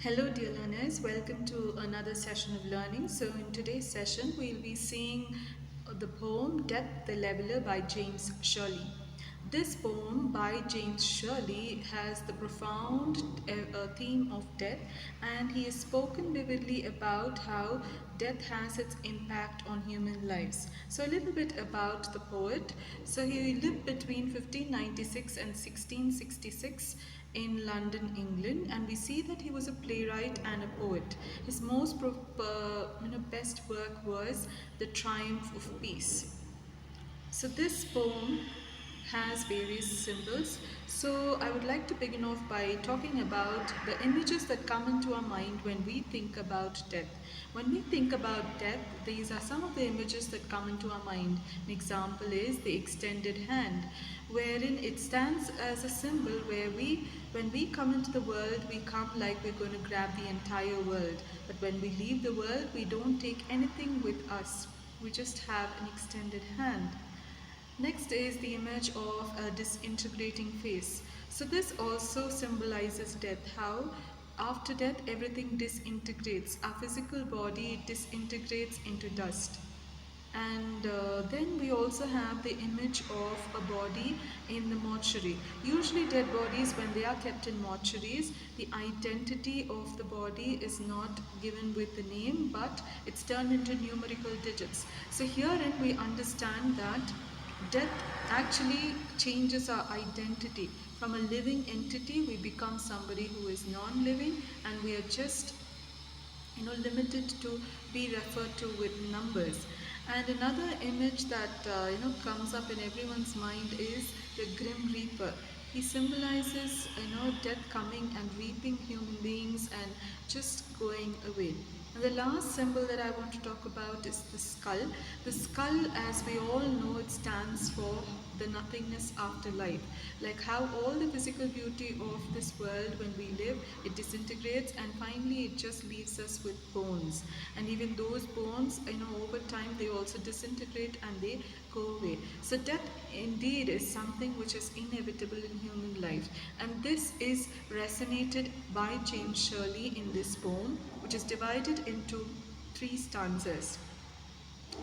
Hello, dear learners. Welcome to another session of learning. So, in today's session, we'll be seeing the poem Death the Leveler by James Shirley. This poem by James Shirley has the profound theme of death, and he has spoken vividly about how death has its impact on human lives. So, a little bit about the poet. So, he lived between 1596 and 1666 in London, England, and we see that he was a playwright and a poet. His most best work was The Triumph of Peace. So this poem has various symbols. So I would like to begin off by talking about the images that come into our mind when we think about death. When we think about death, these are some of the images that come into our mind. An example is the extended hand, wherein it stands as a symbol where when we come into the world, we come like we're going to grab the entire world. But when we leave the world, we don't take anything with us. We just have an extended hand. Next is the image of a disintegrating face. So this also symbolizes death, how after death everything disintegrates. Our physical body disintegrates into dust. And then we also have the image of a body in the mortuary. Usually dead bodies, when they are kept in mortuaries, the identity of the body is not given with the name, but it's turned into numerical digits. So herein we understand that death actually changes our identity. From a living entity, we become somebody who is non-living, and we are just limited to be referred to with numbers. And another image that comes up in everyone's mind is the grim reaper. He symbolizes death coming and reaping human beings and just going away. And the last symbol that I want to talk about is the skull. The skull, as we all know, it stands for the nothingness after life. Like how all the physical beauty of this world, when we live, it disintegrates, and finally it just leaves us with bones. And even those bones, over time they also disintegrate and they go away. So death indeed is something which is inevitable in human life. And this is resonated by James Shirley in this poem, which is divided into three stanzas.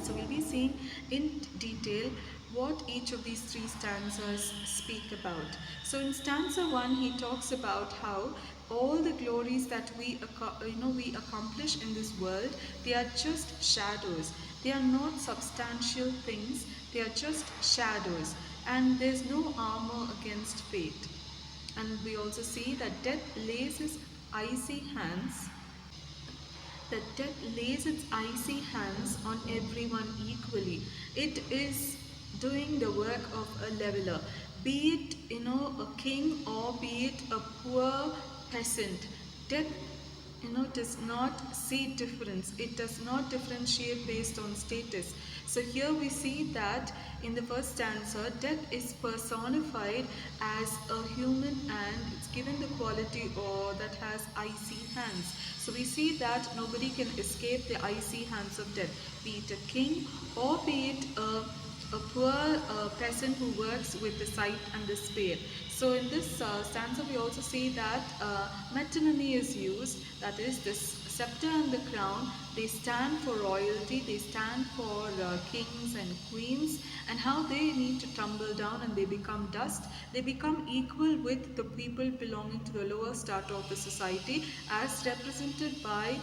So we'll be seeing in detail what each of these three stanzas speak about. So in stanza 1, he talks about how all the glories that we accomplish in this world, they are just shadows. They are not substantial things. They are just shadows, and there's no armor against fate. And we also see that death lays his icy hands that death lays its icy hands on everyone equally. It is doing the work of a leveler, be it a king or be it a poor peasant. Death does not see difference. It does not differentiate based on status. So here we see that in the first stanza, death is personified as a human, and it's given the quality or that has icy hands. So we see that nobody can escape the icy hands of death, be it a king or be it a poor peasant who works with the scythe and the spade. So in this stanza we also see that metonymy is used, that is this scepter and the crown, they stand for royalty, they stand for kings and queens, and how they need to tumble down and they become dust. They become equal with the people belonging to the lower strata of the society, as represented by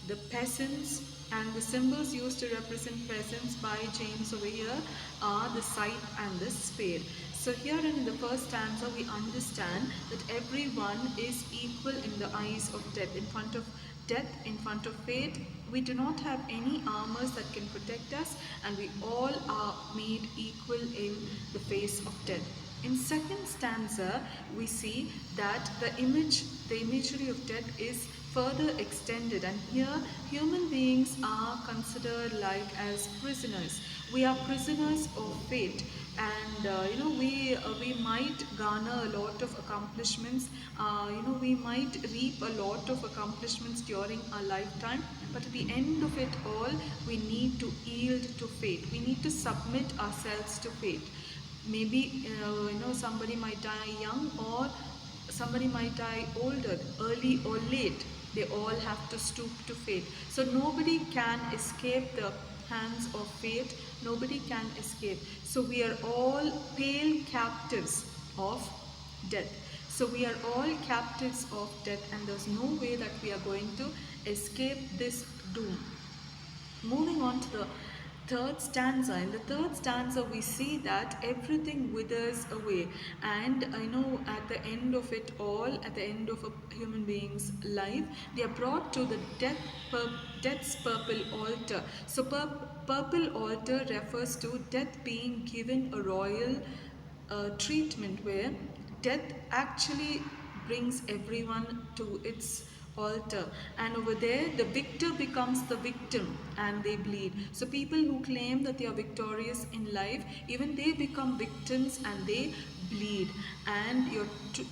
the peasants, and the symbols used to represent peasants by James over here are the scythe and the spade. So here in the first stanza we understand that everyone is equal in the eyes of death. In front of death, in front of fate, we do not have any armors that can protect us, and we all are made equal in the face of death. In second stanza, we see that the imagery of death is further extended, and here human beings are considered like as prisoners. We are prisoners of fate, and we might garner a lot of accomplishments. We might reap a lot of accomplishments during our lifetime, but at the end of it all, we need to yield to fate. We need to submit ourselves to fate. Maybe somebody might die young, or somebody might die older, early or late. They all have to stoop to fate. So nobody can escape the hands of fate. Nobody can escape. So we are all pale captives of death. So we are all captives of death, and there's no way that we are going to escape this doom. Moving on to the third stanza. In the third stanza, we see that everything withers away, and I know at the end of it all, at the end of a human being's life, they are brought to the death's purple altar. So, purple altar refers to death being given a royal treatment where death actually brings everyone to its altar, and over there the victor becomes the victim and they bleed. So people who claim that they are victorious in life, even they become victims and they bleed, and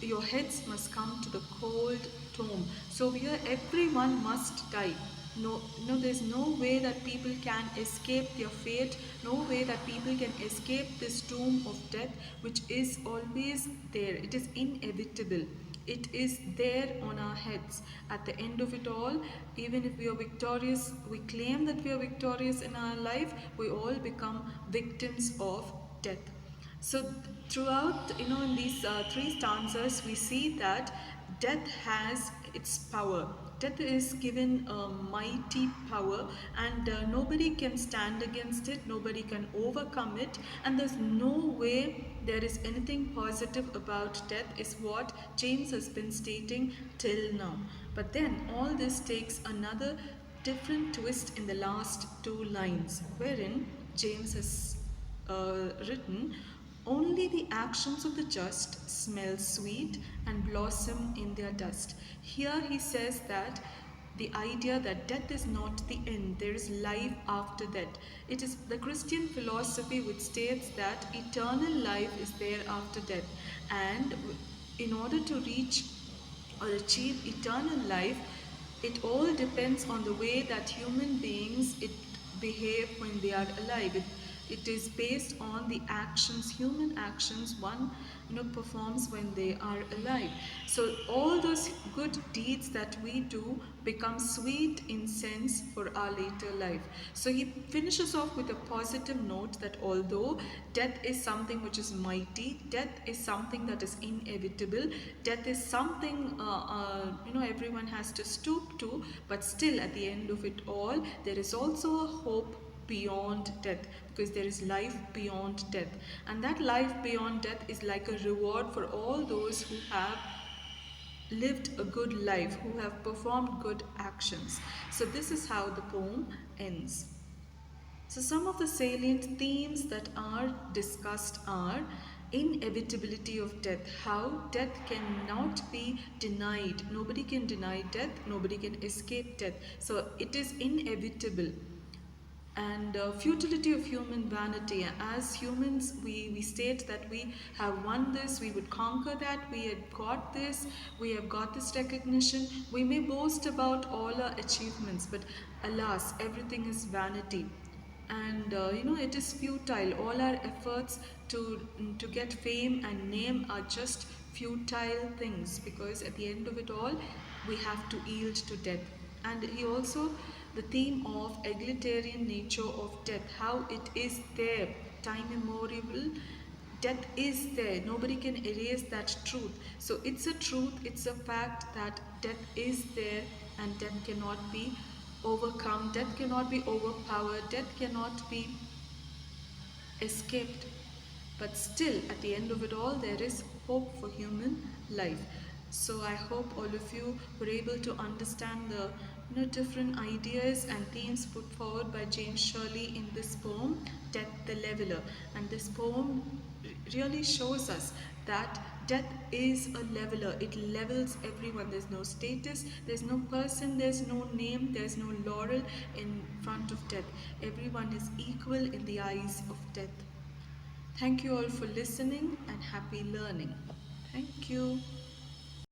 your heads must come to the cold tomb. So here everyone must die. No, there's no way that people can escape their fate, no way that people can escape this tomb of death, which is always there. It is inevitable. It is there on our heads. At the end of it all, even if we are victorious, we claim that we are victorious in our life, we all become victims of death. So throughout, in these three stanzas, we see that death has its power. Death is given a mighty power, and nobody can stand against it, nobody can overcome it, and there's no way there is anything positive about death, is what James has been stating till now. But then all this takes another different twist in the last two lines, wherein James has written, only the actions of the just smell sweet and blossom in their dust. Here he says that the idea that death is not the end, there is life after death. It is the Christian philosophy which states that eternal life is there after death, and in order to reach or achieve eternal life, it all depends on the way that human beings behave when they are alive. It is based on the actions, human actions one performs when they are alive. So all those good deeds that we do become sweet incense for our later life. So he finishes off with a positive note that although death is something which is mighty, death is something that is inevitable, death is something everyone has to stoop to, but still at the end of it all, there is also a hope beyond death, because there is life beyond death, and that life beyond death is like a reward for all those who have lived a good life, who have performed good actions. So this is how the poem ends. So some of the salient themes that are discussed are inevitability of death, how death cannot be denied. Nobody can deny death, nobody can escape death. So it is inevitable. And futility of human vanity. As humans, we state that we have won this, we would conquer that, we have got this, we have got this recognition. We may boast about all our achievements, but alas, everything is vanity. And it is futile. All our efforts to get fame and name are just futile things, because at the end of it all, we have to yield to death. And he also, the theme of egalitarian nature of death, how it is there, time immemorial, death is there, nobody can erase that truth. So it's a truth, it's a fact that death is there, and death cannot be overcome, death cannot be overpowered, death cannot be escaped. But still, at the end of it all, there is hope for human life. So I hope all of you were able to understand the different ideas and themes put forward by James Shirley in this poem, Death the Leveler. And this poem really shows us that death is a leveler. It levels everyone. There's no status, there's no person, there's no name, there's no laurel in front of death. Everyone is equal in the eyes of death. Thank you all for listening, and happy learning. Thank you.